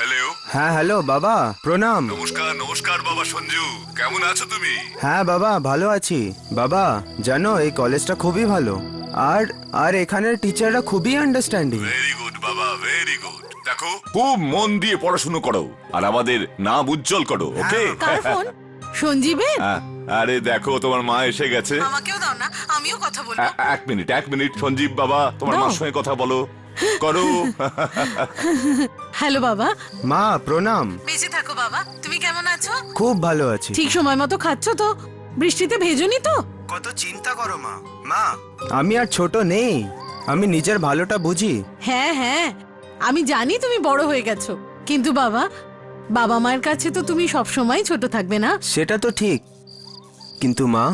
Hello. হ্যাঁ hello বাবা, প্রণাম। নমস্কার নমস্কার বাবা সঞ্জু, কেমন আছো তুমি? হ্যাঁ বাবা, ভালো আছি। বাবা জানো, এই কলেজটা খুবই ভালো। আর আর এখানের টিচাররা খুবই আন্ডারস্ট্যান্ডিং। ভেরি গুড বাবা, ভেরি গুড। দেখো, খুব মন দিয়ে পড়াশুনো করো আর আমাদের নাম উজ্জ্বল করো, ওকে? কার ফোন? সঞ্জীবের? আরে দেখো, তোমার মা এসে গেছে। আমাকেও দাও না, আমিও কথা বলবো। এক মিনিট সঞ্জীব বাবা, তোমার দাও। মার সঙ্গে কথা বলো, করো। হ্যালো বাবা। মা প্রণাম। বেঁচে থাকো বাবা। তুমি কেমন আছো? খুব ভালো আছি। ঠিক সময় মতো খাচ্ছো তো? বৃষ্টিতে ভেজোনি তো? কত চিন্তা করো মা। মা, আমি আর ছোট নেই, আমি নিজের ভালোটা বুঝি। হ্যাঁ হ্যাঁ, আমি জানি তুমি বড় হয়ে গেছো, কিন্তু বাবা, বাবা মায়ের কাছে তো তুমি সব সময় ছোট থাকবে না? সেটা তো ঠিক, কিন্তু মা,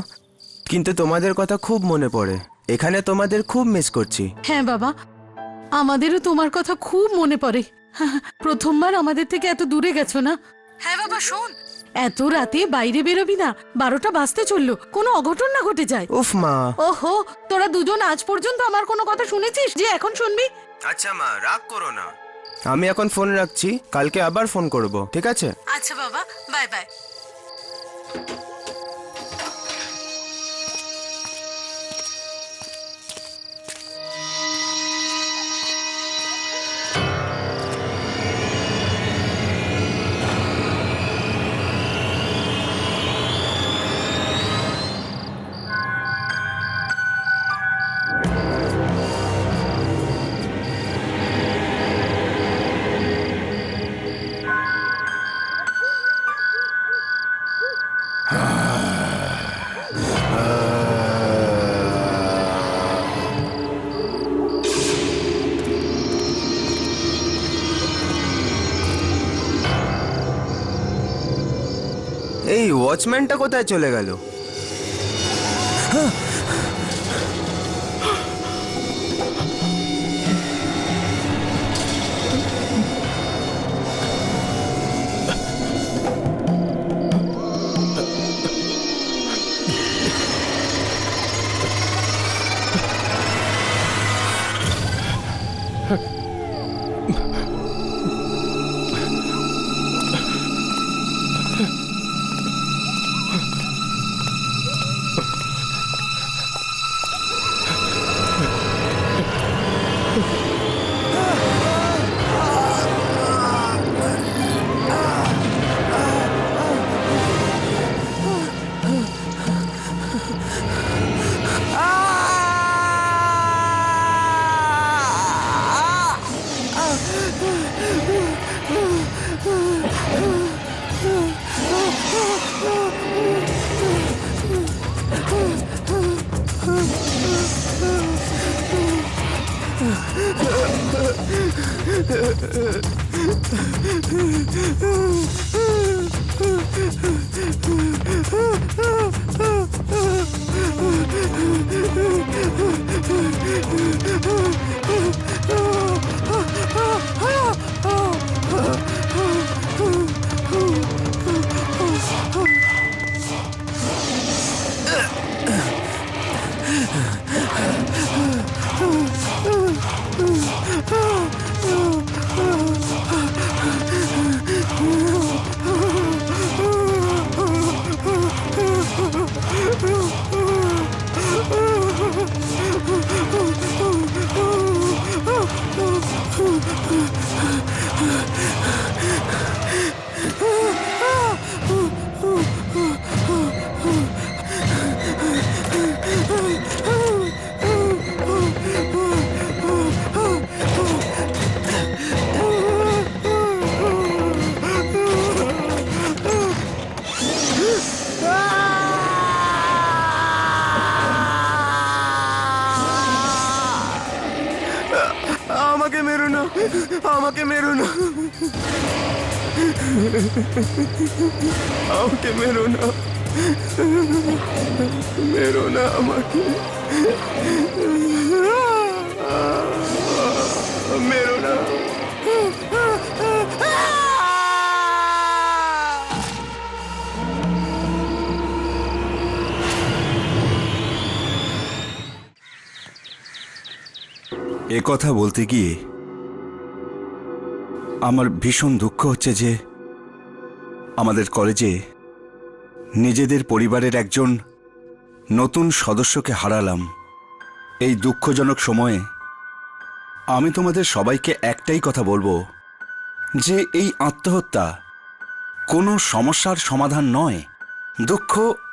কিন্তু তোমাদের কথা খুব মনে পড়ে। এখানে তোমাদের খুব মিস করছি। হ্যাঁ বাবা, আমাদেরও তোমার কথা খুব মনে পড়ে। প্রথমবার আমাদের থেকে এত দূরে গেছো না? হ্যাঁ বাবা শোন, এত রাতে বাইরে বেরোবি না, 12টা বাজতে চললো, কোনো অঘটন না ঘটে যায়। উফ মা। ওহো, তোরা দুজন আজ পর্যন্ত আমার কোনো কথা শুনেছিস যে এখন শুনবি? আচ্ছা মা, রাগ করো না। আমি এখন ফোন রাখছি, কালকে আবার ফোন করব, ঠিক আছে? আচ্ছা বাবা, বাই বাই। এই ওয়াচম্যানটা কোথায় চলে গেল? আমাকে মেরো না, আমাকে মেরো না, আমাকে মেরো না, মেরো না আমাকে, মেরো না। এ কথা বলতে গিয়ে আমার ভীষণ দুঃখ হচ্ছে যে আমাদের কলেজে নিজেদের পরিবারের একজন নতুন সদস্যকে হারালাম। এই দুঃখজনক সময়ে আমি তোমাদের সবাইকে একটাই কথা বলবো যে এই আত্মহত্যা কোনো সমস্যার সমাধান নয়। দুঃখ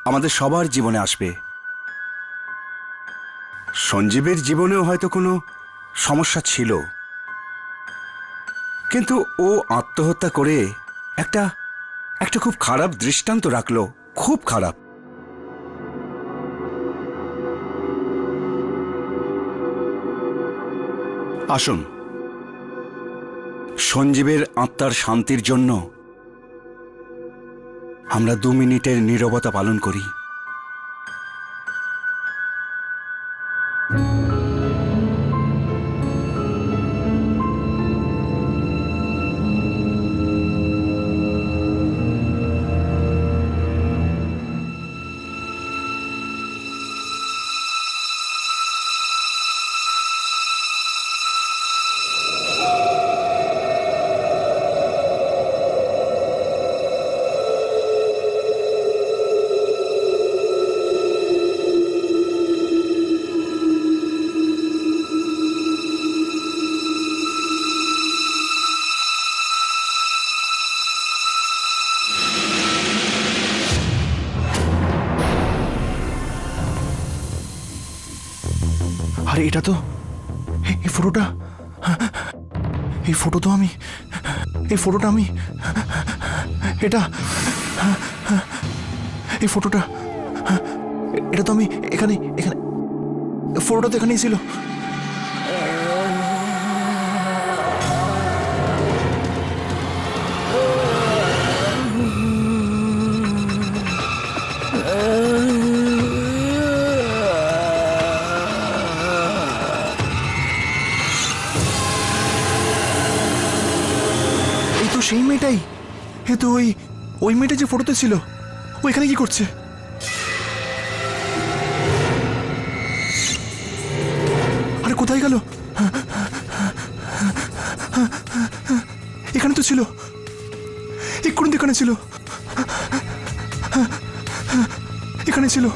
আমাদের সবার জীবনে আসবে। সঞ্জীবের জীবনেও হয়তো কোনো সমস্যা ছিল, কিন্তু ও আত্মহত্যা করে একটা খুব খারাপ দৃষ্টান্ত রাখলো, খুব খারাপ। আসুন সঞ্জীবের আত্মার শান্তির জন্য আমরা 2 মিনিটের নীরবতা পালন করি। আরে এটা তো এই ফটোটা আমি এটা এই ফটোটা এটা তো আমি এখানে ফটোটা তো এখানেই ছিল। সেই মেয়েটাই, এ তো ওই মেয়েটা যে ফটোতে ছিল, ও এখানে কি করছে? আরে কোথায় গেল? এখানে তো ছিল, এক্ষুনি তো এখানে ছিল, এখানে ছিল।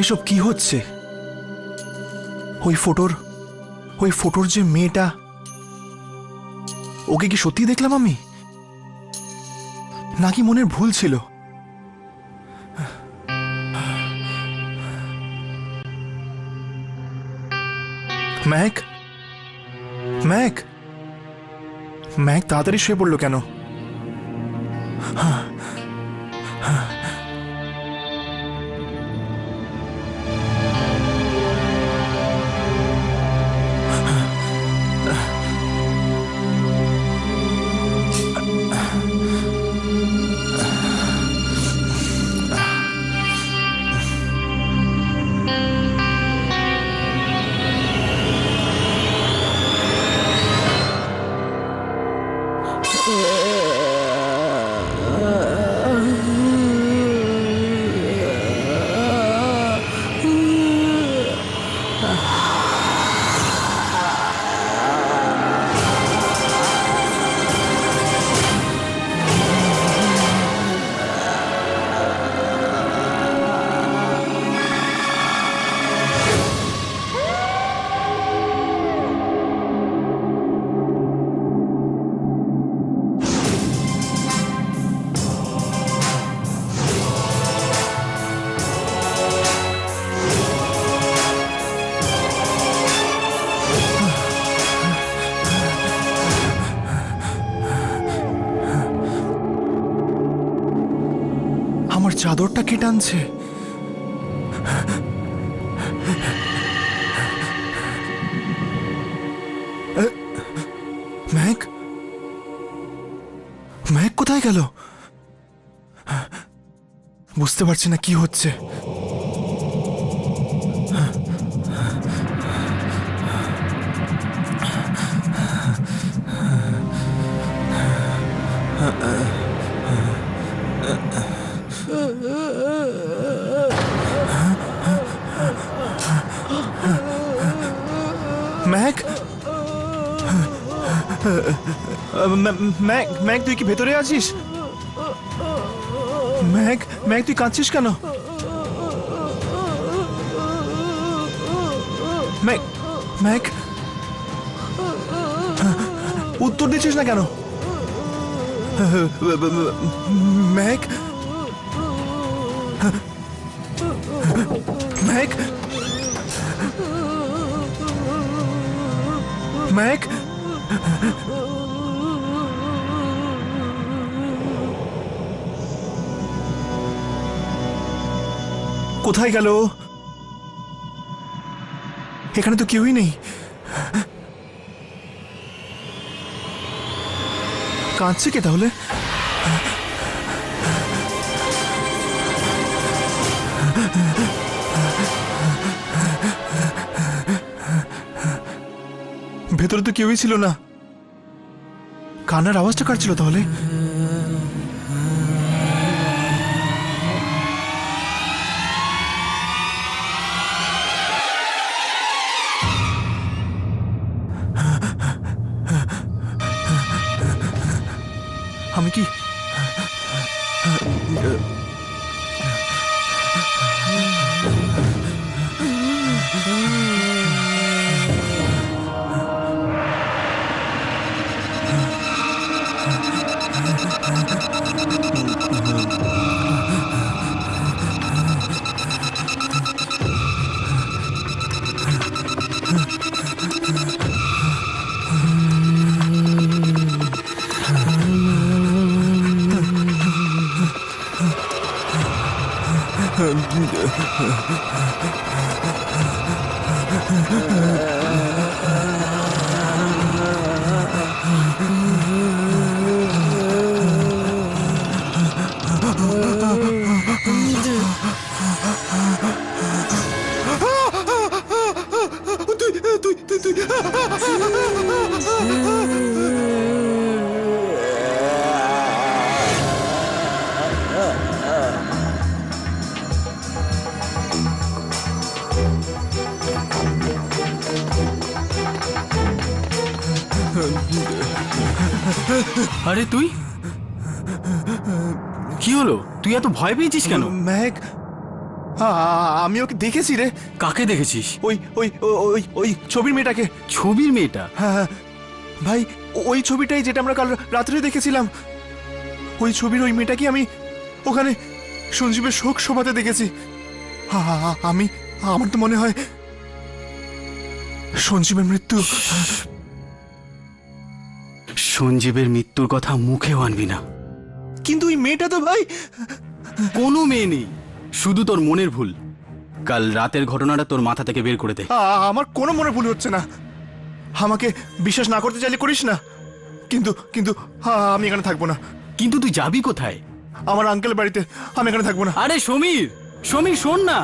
এসব কি হচ্ছে? ওই ফটোর যে মেয়েটা, ওকে কি সত্যি দেখলাম আমি, নাকি মনের ভুল ছিল? ম্যাক তাড়াতাড়ি শুয়ে পড়লো কেন? আমার চাদরটা কে টানছে? ম্যাক কোথায় গেল? বুঝতে পারছি না কি হচ্ছে। ম্যাক, ম্যাক, ম্যাক তুই কি ভেতরে আছিস? ম্যাক, ম্যাক তুই কাঁদছিস কেন? ম্যাক, ম্যাক, উত্তর দিচ্ছিস না কেন? ম্যাক, ম্যাক, ম্যাক, কোথায় গেল? এখানে তো কেউই নেই। কাঁদছে কে তাহলে? ভেতরে তো কেউই ছিল না। কান্নার আওয়াজটা কার ছিল তাহলে? আমি কি আরে তুই কি হলো? তুই এত ভয় পেয়েছিস কেন? ম্যাক, আমি ওকে দেখেছি রে। কাকে দেখেছিস? ওই ওই ওই ওই ছবির মেয়েটাকে। ছবির মেয়েটা? হ্যাঁ হ্যাঁ ভাই, ওই ছবিটাই যেটা আমরা কাল রাত্রে দেখেছিলাম। ওই ছবির ওই মেয়েটাকে আমি ওখানে সঞ্জীবের শোক সভাতে দেখেছি। আমার তো মনে হয় সঞ্জীবের মৃত্যু। সঞ্জীবের মৃত্যুর কথা মুখেও আনবি না। কিন্তু ওই মেয়েটা তো ভাই। কোনো মেয়ে নেই, শুধু তোর মনের ভুল। কাল রাতের ঘটনাটা তোর মাথা থেকে বের করে দে। আমার কোনো মনে ভুল হচ্ছে না। আমাকে বিশ্বাস না করতে চাইলে করিস না, কিন্তু কিন্তু আমি এখানে থাকবো না। কিন্তু তুই যাবি কোথায়? আমার আঙ্কেলের বাড়িতে। আমি এখানে থাকবো না। আরে সমীর, সমীর শোন না।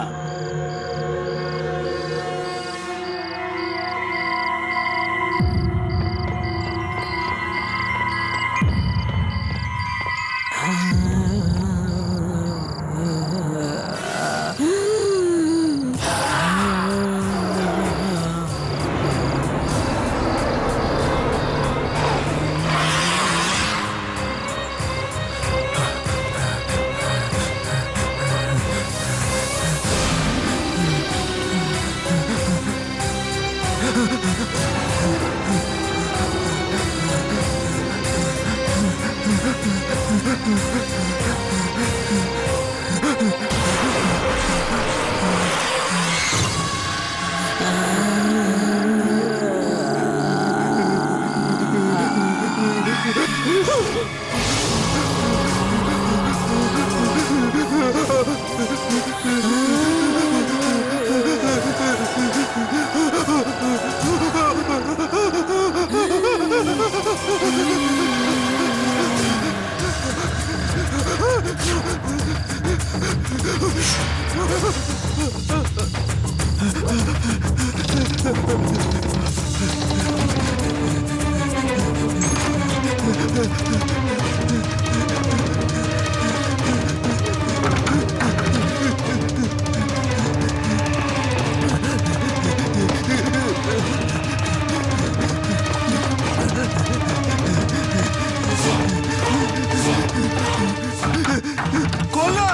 কল্লা!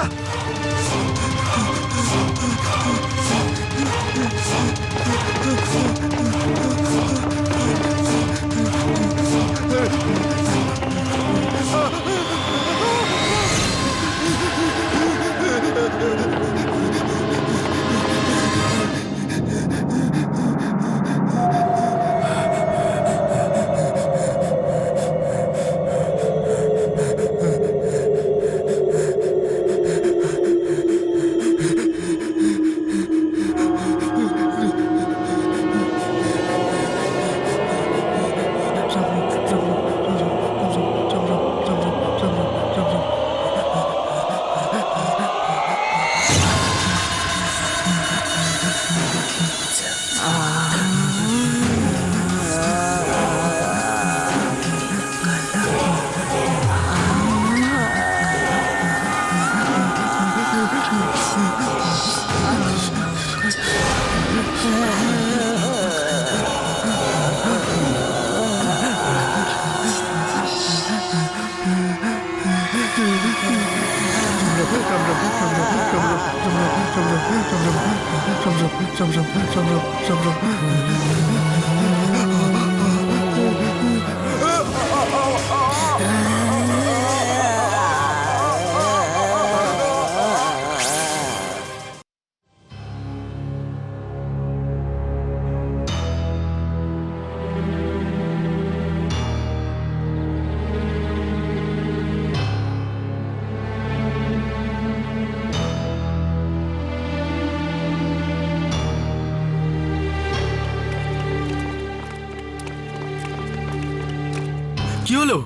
কি হলো?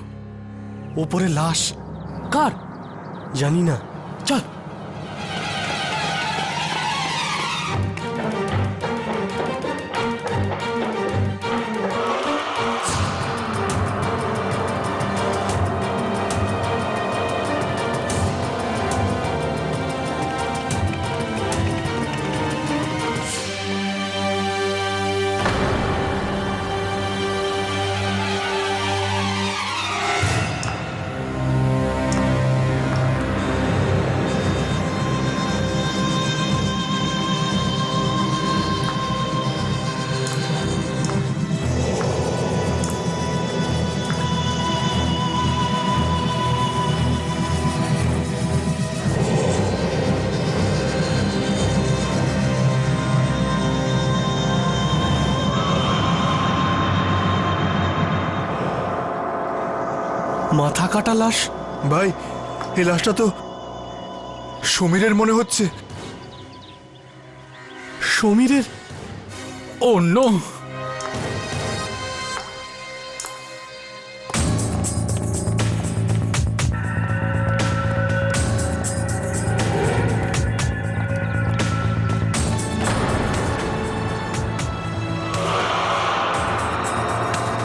ওপরে লাশ। কার? জানি না। চল। মাথা কাটা লাশ। ভাই, এই লাশটা তো সমীরের মনে হচ্ছে। সমীরের? ও নো!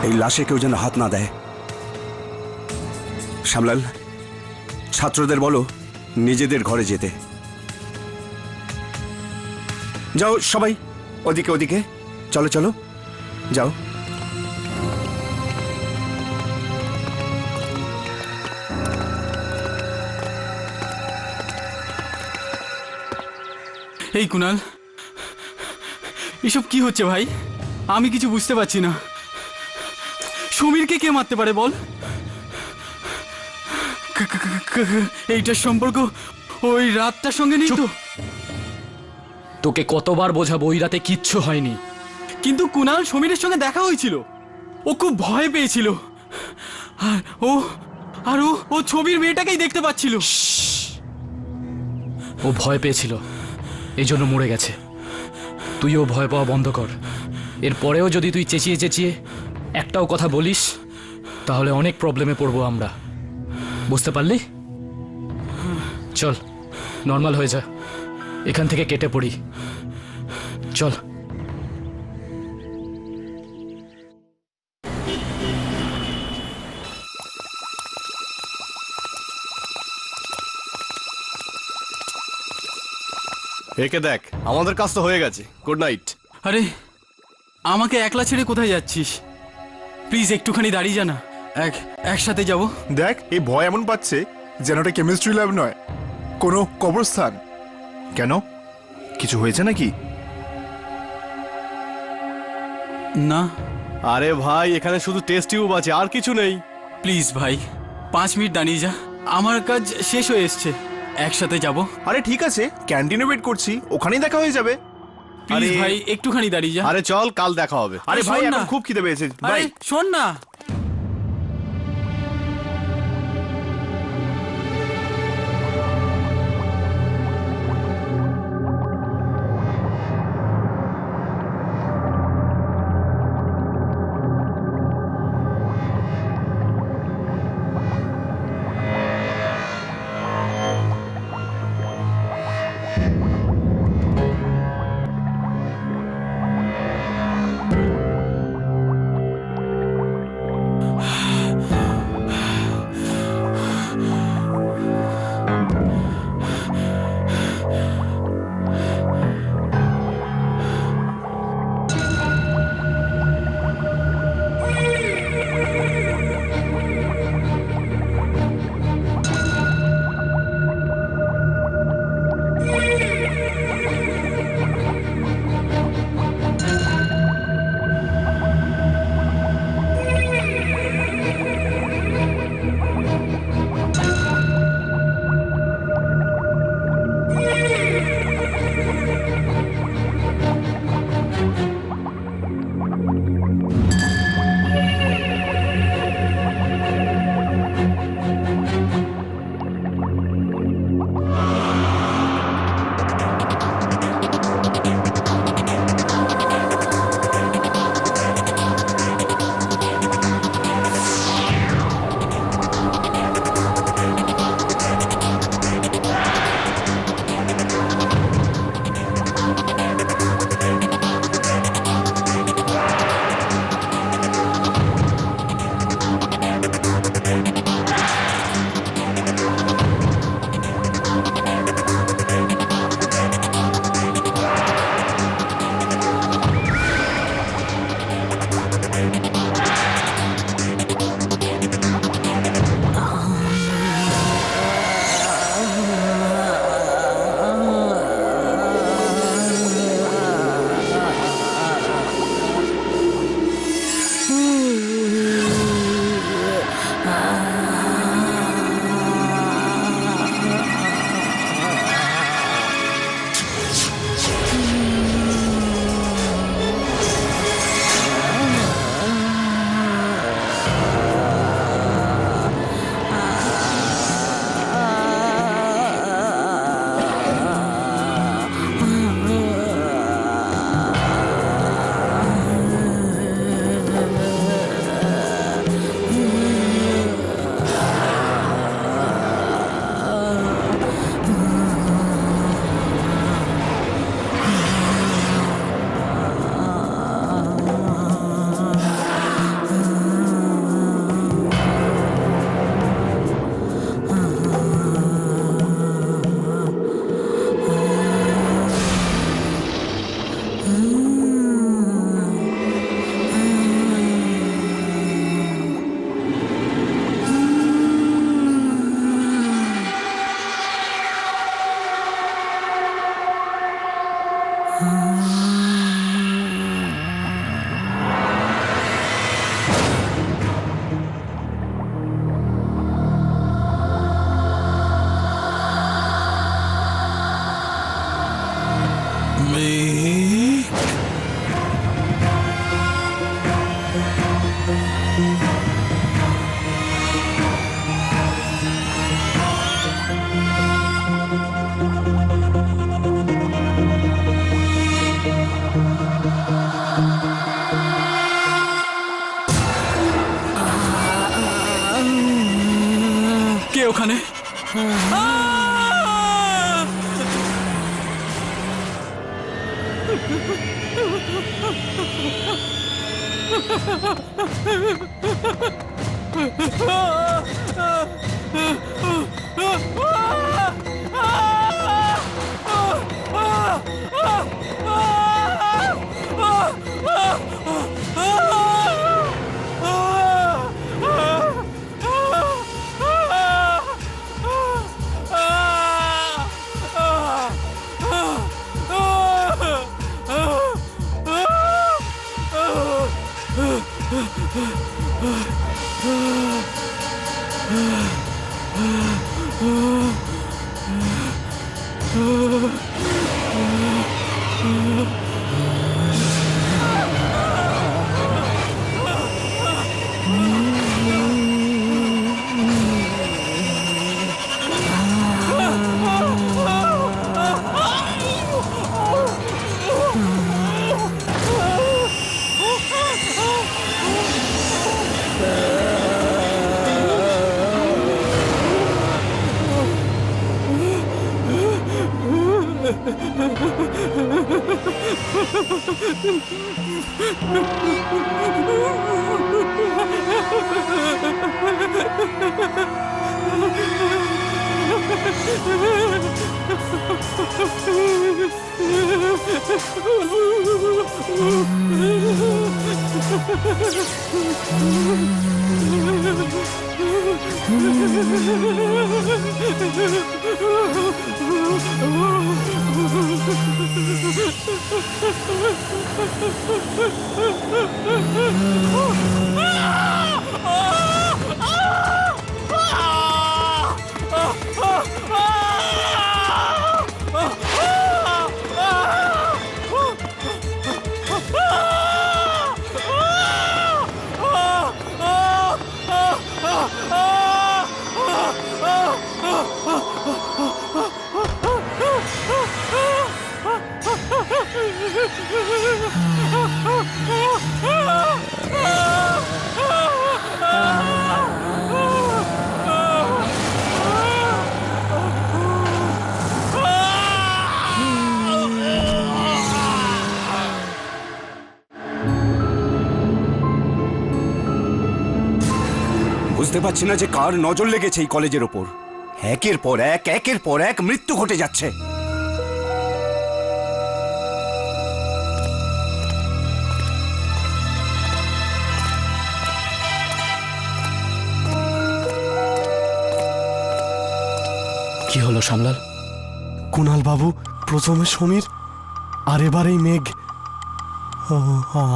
এই লাশে কেউ যেন হাত না দেয়। শ্যামলাল, ছাত্রদের বলো নিজেদের ঘরে যেতে। যাও সবাই, ওদিকে ওদিকে, চলো চলো, যাও। এই কুনাল, এসব কি হচ্ছে ভাই? আমি কিছু বুঝতে পারছি না। সমীরকে কে মারতে পারে বল? এইটার সম্পর্ক ওই রাতটার সঙ্গে নেই তো? তোকে কতবার বোঝাবো, ওই রাতে কিচ্ছু হয়নি। কিন্তু কুনাল, সমীরের সঙ্গে দেখা হয়েছিল, ও খুব ভয় পেয়েছিল, আর ও ছবির মেয়েটাকেই দেখতে পাচ্ছিল। ও ভয় পেয়েছিল, এই জন্য মরে গেছে। তুইও ভয় পাওয়া বন্ধ কর। এরপরেও যদি তুই চেঁচিয়ে চেঁচিয়ে একটাও কথা বলিস, তাহলে অনেক প্রবলেমে পড়বো আমরা। বুঝতে পারলি? চল নর্মাল হয়ে যা, এখান থেকে কেটে পড়ি। চল। একে দেখ, আমাদের কাজ তো হয়ে গেছে। Good night. আরে আমাকে একলা ছেড়ে কোথায় যাচ্ছিস? প্লিজ একটুখানি দাঁড়িয়ে যা না, একসাথে যাব। দেখ, এই ভয় এমন পাচ্ছে যেন ওটা কেমিস্ট্রি ল্যাব নয়, কোনো কবরস্থান। কেন, কিছু হয়েছে নাকি? না আরে ভাই, এখানে শুধু টেস্ট টিউব আছে, আর কিছু নেই। প্লিজ ভাই 5 মিনিট দাঁড়িয়ে যা, আমার কাজ শেষ হয়ে এসছে, একসাথে যাব। আরে ঠিক আছে, ক্যান্টিনে ওয়েট করছি, ওখানেই দেখা হয়ে যাবে। প্লিজ আরে- ভাই একটুখানি দাঁড়িয়ে যা। আরে চল, কাল দেখা হবে। আরে ভাই, শোন না। এখন খুব খিদে পেয়েছে আরে ভাই। শোন না। বুঝতে পারছি না যে কার নজর লেগেছে এই কলেজের ওপর। একের পর এক মৃত্যু ঘটে যাচ্ছে। কি হলো সামলাল? কুণাল বাবু, প্রথমে সমীর আর এবার এই মেঘ।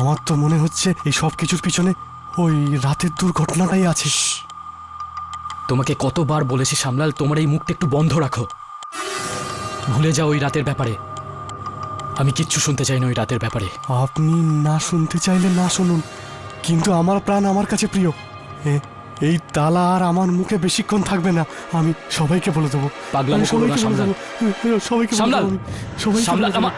আমার তো মনে হচ্ছে এই সব কিছুর পিছনে ওই রাতের দুর্ঘটনাটাই আছে। তোমাকে কতবার বলেছি সামলাল, তোমার এই মুখটা একটু বন্ধ রাখো। ভুলে যাও ওই রাতের ব্যাপারে। আমি কিচ্ছু শুনতে চাই না ওই রাতের ব্যাপারে। আপনি না শুনতে চাইলে না শুনুন, কিন্তু আমার প্রাণ আমার কাছে প্রিয়। এই তালা আর আমার মুখে বেশিক্ষণ থাকবে না। আমি সবাইকে বলে দেবো। পাগলামো করো না সামলাল। সবাইকে সামলাল, সামলাল আমার।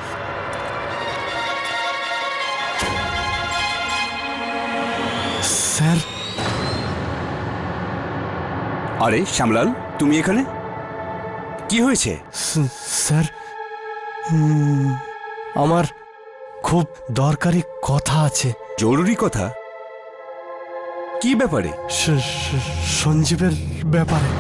স্যার। আরে শ্যামলাল, তুমি এখানে? কি হয়েছে? স্যার, আমার খুব দরকারি কথা আছে। জরুরি কথা? কি ব্যাপারে? সঞ্জীবের ব্যাপারে।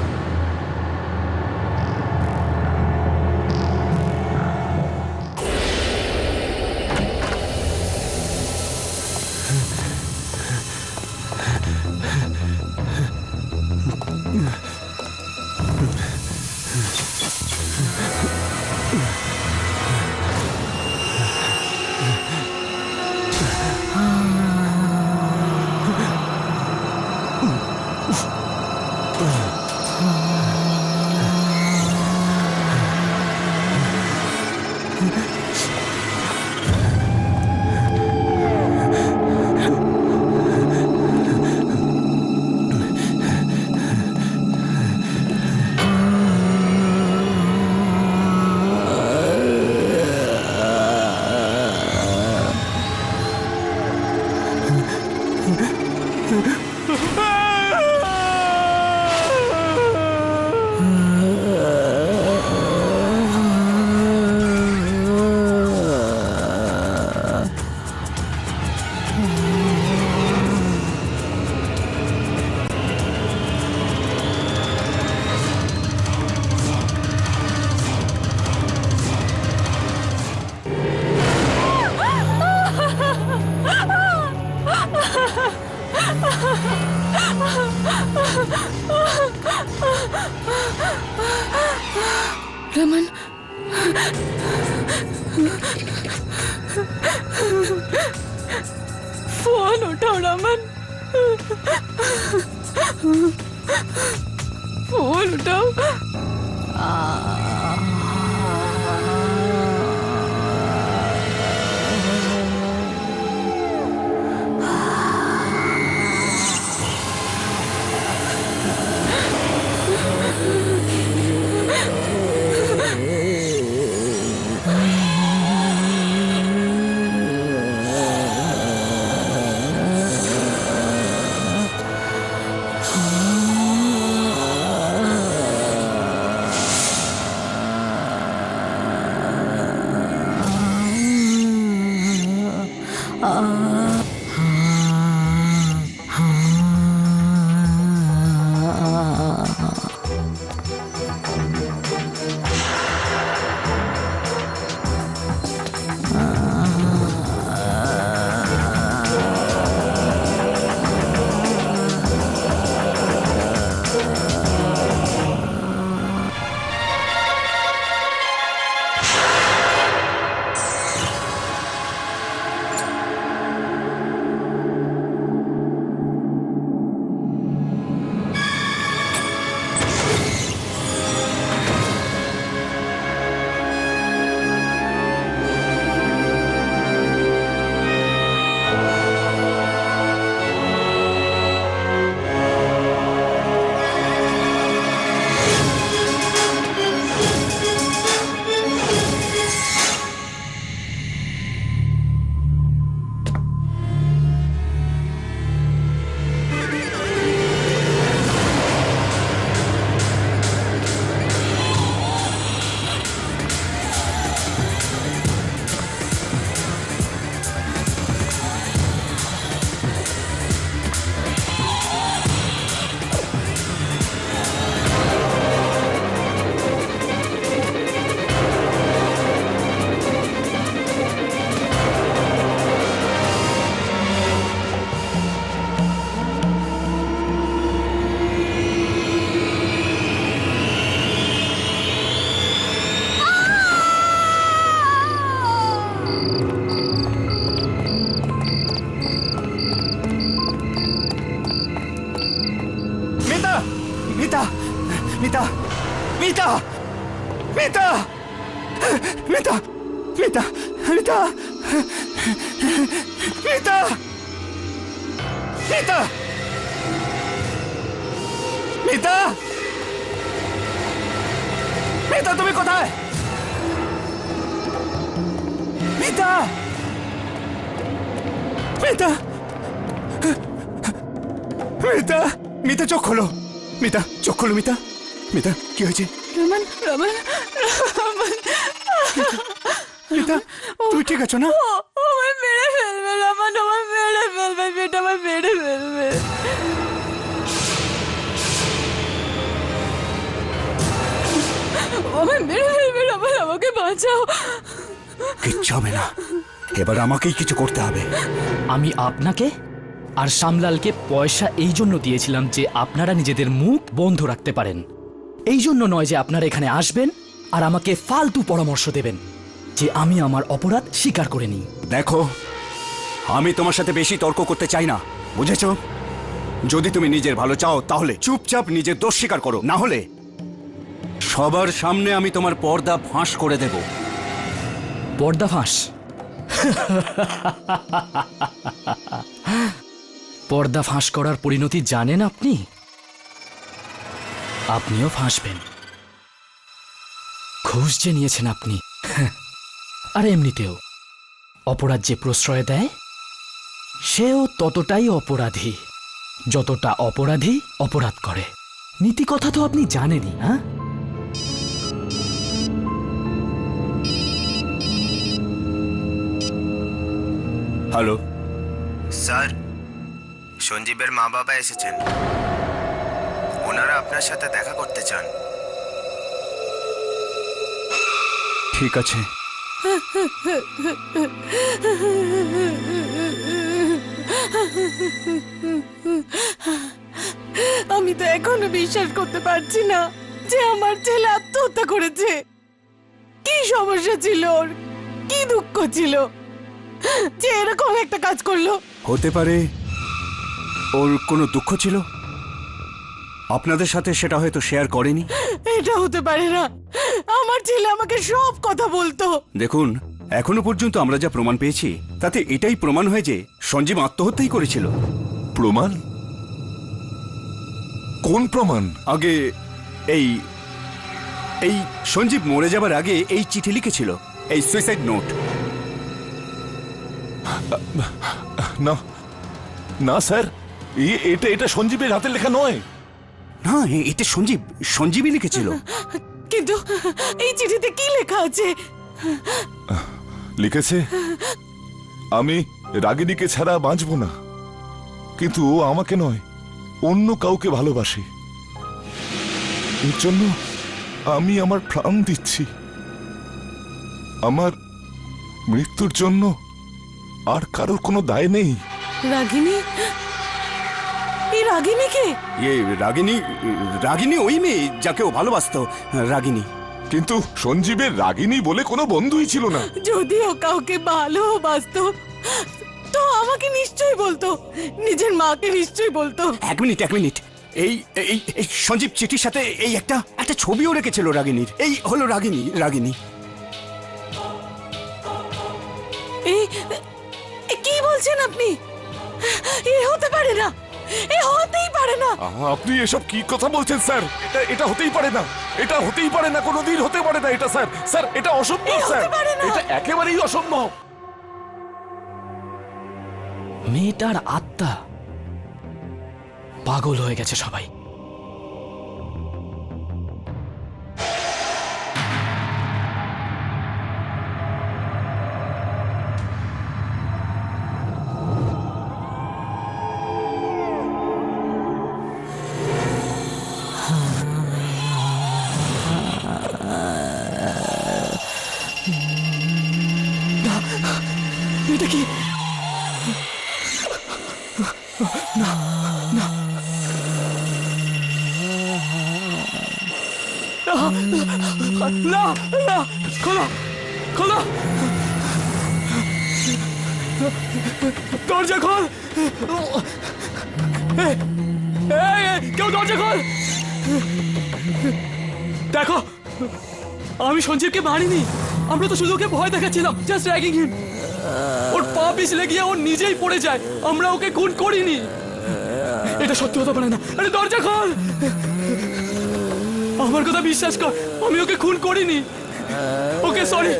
রমন, ফোন উঠাও রমন, ফোন উঠাও। মিতা, মিতা, মিতা, মিতা, মিতা, মিতা, মিতা, মিতা, মিতা, মিতা, মিতা, তুমি কোথায়? মিতা, মিতা, মিতা, মিতা, চোখ খোলো। মিতা, চোখ খোলো। মিতা, মিতা, কি হয়েছে? রমন, রমন, রমন, মিতা, তুমি ঠিক আছো না? আমায় মেরে ফেলবে রমন, আমায় মেরে ফেলবে, বেটা আমায় মেরে ফেলবে। আমায় মেরে ফেলবে রমন, আমাকে বাঁচাও। কিচ্ছু হবে না, এবার আমাকেই কিছু করতে হবে। আমি আপনাকে আর শ্যামলালকে পয়সা এই জন্য দিয়েছিলাম যে আপনারা নিজেদের মুখ বন্ধ রাখতে পারেন। এই জন্য নয় যে আপনারা এখানে আসবেন আর আমাকে ফালতু পরামর্শ দেবেন যে আমি আমার অপরাধ স্বীকার করে নিই। দেখো, আমি তোমার সাথে বেশি তর্ক করতে চাই না, বুঝেছো? যদি তুমি নিজের ভালো চাও তাহলে চুপচাপ নিজের দোষ স্বীকার করো, না হলে সবার সামনে আমি তোমার পর্দা ফাঁস করে দেব। পর্দা ফাঁস? পর্দা ফাঁস করার পরিণতি জানেন আপনি? আপনিও ফাঁসবেন। ঘুষ যে নিয়েছেন আপনি, আর এমনিতেও অপরাধ যে প্রশ্রয় দেয় সেও ততটাই অপরাধী যতটা অপরাধী অপরাধ করে। নীতি কথা তো আপনি জানেনই। হ্যাঁ, হ্যালো স্যার, সঞ্জীবের মা বাবা এসেছেন, ওনারা আপনার সাথে দেখা করতে চান। ঠিক আছে। আমি তো এখনো বিশ্বাস করতে পারছি না যে আমার ছেলে আত্মহত্যা করেছে। কি সমস্যা ছিল ওর, কি দুঃখ ছিল যে এরকম একটা কাজ করলো? হতে পারে ওর কোনো দুঃখ ছিল, আপনাদের সাথে সেটা হয়তো শেয়ার করেনি। এটা হতে পারে না, আমার ছেলে আমাকে সব কথা বলতো। দেখুন, এখনো পর্যন্ত আমরা যা প্রমাণ পেয়েছি তাতে এটাই প্রমাণ হয় যে সঞ্জীব আত্মহত্যাই করেছিল। প্রমাণ? কোন প্রমাণ? আগে এই এই সঞ্জীব মরে যাবার আগে এই চিঠি লিখেছিল, এই সুইসাইড নোট। না না স্যার, এটা এটা সঞ্জীবের হাতে লেখা নয়। না, এটা সঞ্জীবই লিখেছিল। কিন্তু এই চিঠিতে কি লেখা আছে? লিখেছে, আমি রাগিনীকে ছাড়া বাঁচব না, কিন্তু ও আমাকে নয় অন্য কাউকে ভালোবাসে। এর জন্য আমি আমার প্রাণ দিচ্ছি। আমার মৃত্যুর জন্য আর কারোর কোনো দায় নেই। রাগিনী? এই রাগিনী কে? রাগিনী ওই মেয়ে যাকে ও ভালোবাসতো, রাগিনী। কিন্তু সঞ্জীবের রাগিনী বলে কোনো বন্ধুই ছিল না। যদিও কাউকে ভালোবাসতো তো আমাকে নিশ্চয়ই বলতো, নিজের মাকে নিশ্চয়ই বলতো। এক মিনিট, এই এই এই সঞ্জীব চিঠির সাথে এই একটা ছবিও রেখেছিল রাগিনীর। এই হলো রাগিনী। এই কি বলছেন আপনি? এ হতে পারে না, এ হতেই পারে না। আপনি এসব কি কথা বলছেন স্যার? এটা হতেই পারে না, এটা হতেই পারে না, কোনোদিন হতে পারে না এটা স্যার। স্যার এটা অসম্ভব স্যার, এটা একেবারেই অসম্ভব। মেয়েটার আত্মা পাগল হয়ে গেছে সবাই। এটা কি? না, খোলো, দরজা খোল। কেউ দরজা খোল। দেখো, আমি সঞ্জীবকে মারিনি, আমরা তো শুধু ওকে ভয় দেখাচ্ছিলাম, জাস্ট র্যাগিং হিম। ওর পা পিছলে গিয়ে ও নিজেই পড়ে যায়, আমরা ওকে খুন করিনি। এটা সত্যি হতে পারে না। আরে দরজা খোল, আমার কথা বিশ্বাস কর, আমি ওকে খুন করিনি। ওকে সরি।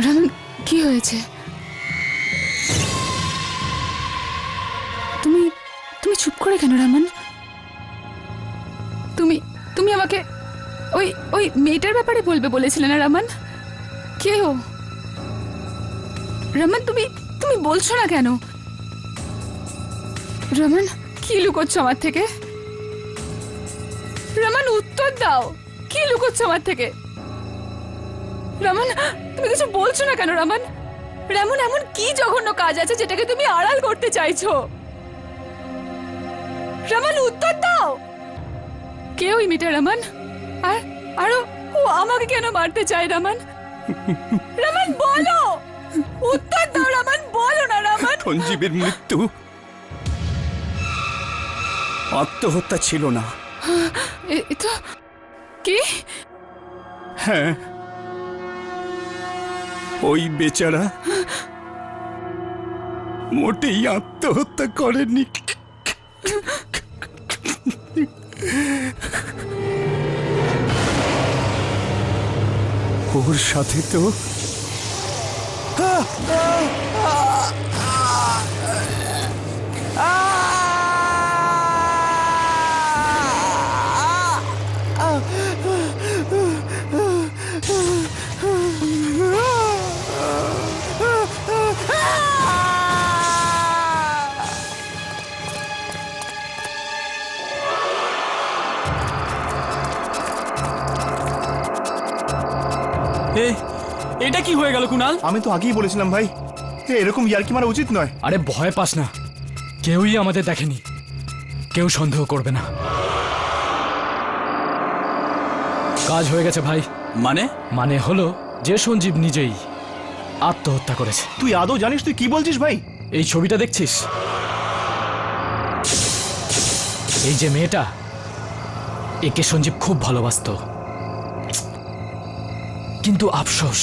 রমন, কি হয়েছে? তুমি চুপ করে কেন রমন? তুমি আমাকে ওই মেয়েটার ব্যাপারে বলবে বলেছিলে না রমন? কে ও? রমন, তুমি বলছো না কেন? রমন, কি লুকোচ্ছ আমার থেকে? রমন, উত্তর দাও, কি লুকোচ্ছ আমার থেকে? রমন, তুমি কিছু বলছো না কেন রমন? রমন, এমন কি জঘন্য কাজ আছে যেটাকে তুমি আড়াল করতে চাইছো? রমন, উত্তর দাও, কে ওই মেয়েটা রমন? আর ও আমাকে কেন মারতে চায় রমন? রমন বলো, উত্তর দাও রমন, বলো না রমন। সঞ্জীবের মৃত্যু আত্মহত্যা ছিল না। তো কি? হ্যাঁ, ওই বেচারা মোটেই আত্মহত্যা করেনি। ওর সাথে তো এটা কি হয়ে গেল কুনাল? আমি তো আগেই বলেছিলাম ভাই, এরকম ইয়ার্কি মারা উচিত নয়। আরে ভয় পাস না, কেউই আমাদের দেখেনি, কেউ সন্দেহ করবে না। কাজ হয়ে গেছে ভাই। মানে? মানে হলো যে সঞ্জীব নিজেই আত্মহত্যা করেছে। তুই আদৌ জানিস তুই কি বলছিস ভাই? এই ছবিটা দেখছিস, এই যে মেয়েটা, একে সঞ্জীব খুব ভালোবাসতো, কিন্তু আফসোস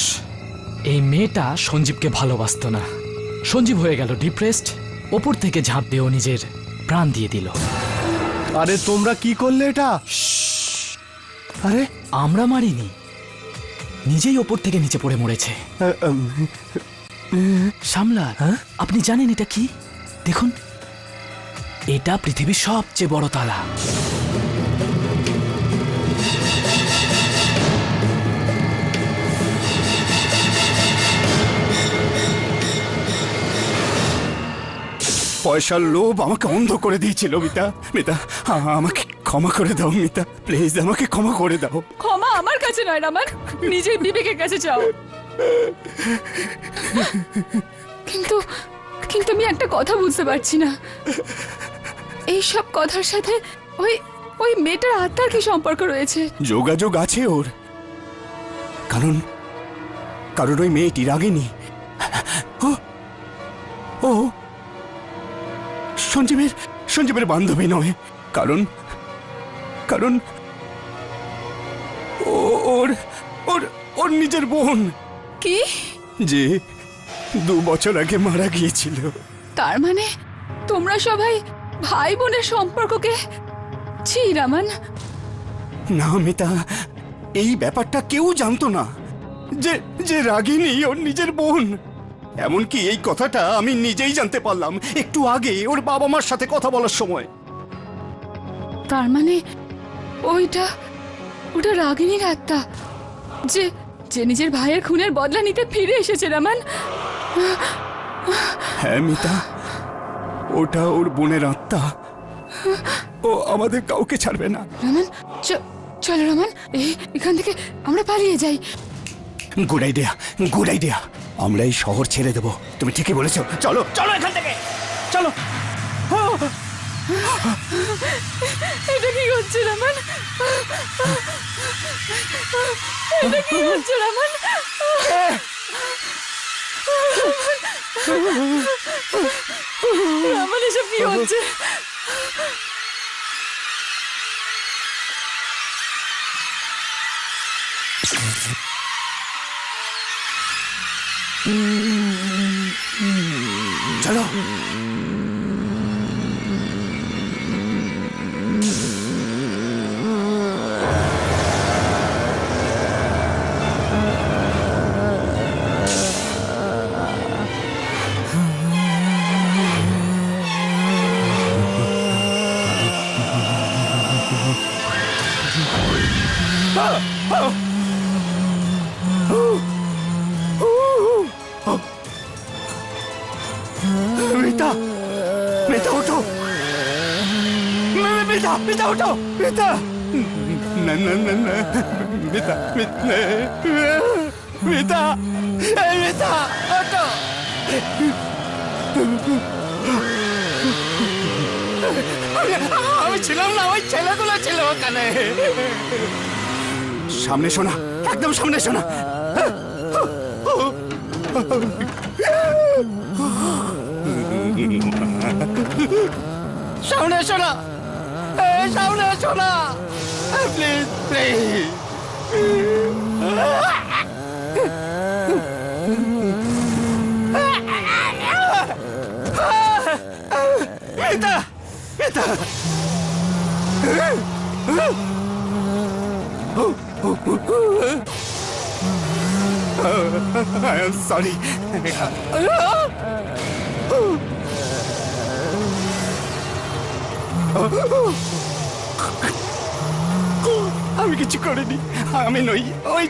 এই মেয়েটা সঞ্জীবকে ভালোবাসতো না। সঞ্জীব হয়ে গেল ডিপ্রেসড, ওপর থেকে ঝাঁপ দিয়ে ও নিজের প্রাণ দিয়ে দিল। আরে তোমরা কি করলে এটা? আরে আমরা মারিনি, নিজেই ওপর থেকে নিচে পড়ে মরেছে। সামলার, আপনি জানেন এটা কি? দেখুন, এটা পৃথিবীর সবচেয়ে বড় তালা। পয়সার লোভ আমাকে অন্ধ করে দিয়েছিল মিতা। মিতা, আমাকে ক্ষমা করে দাও মিতা, প্লিজ আমাকে ক্ষমা করে দাও। ক্ষমা আমার কাছে নয় রামান, নিজের বিবেকের কাছে চাও। কিন্তু কিন্তু আমি একটা কথা বুঝতে পারছি না, এই সব কথার সাথে ওই ওই মেয়েটার আত্মার কি সম্পর্ক রয়েছে? যোগাযোগ আছে ওর, কারণ কারণ ওই মেয়েটি রাগেনি। ও সঞ্জীবের বান্ধবী নয়, কারণ কারণ ওর ওর ওর নিজের বোন, কি? যে 2 বছর আগে মারা গিয়েছিল। তার মানে তোমরা সবাই ভাই বোনের সম্পর্ককে ছি রামান। না মিতা, এই ব্যাপারটা কেউ জানতো না যে যে রাগিনী ওর নিজের বোন। এমনকি এই কথাটা আমি নিজেই জানতে পারলাম একটু আগে ওর বাবা মার সাথে কথা বলার সময়। তার মানে ওটা রাগিনীর আত্মা, যে যে নিজের ভাইয়ের খুনের বদলা নিতে ফিরে এসেছে রামান। হ্যাঁ মিতা, ওটা ওর বোনের আত্মা, ও আমাদের কাউকে ছাড়বে না। রামান, চলো রামান, এখান থেকে আমরা পালিয়ে যাই। Good idea, good idea. আমরা এই শহর ছেড়ে দেবো, তুমি ঠিকই বলেছো। চলো চলো এখান থেকে, চলো। এটা কি হচ্ছে রামান? এটা কি হচ্ছে রামান? রামান, এসব কি হচ্ছে? চলো। মিতা, মিতা ওঠো, মিতা, মিতা ওঠো, মিতা, না না না না, মিতা, মিতা, এই মিতা ওঠো। আমি ছিলাম না, ওই ছেলেগুলো ছিল ওখানে। সামনে শোনা, একদম সামনে শোনা। সামনে শোনা, সামনে শোনা, please please. Mita, Mita, I am sorry. আমি কিছু করিনি, আমি নই ওই।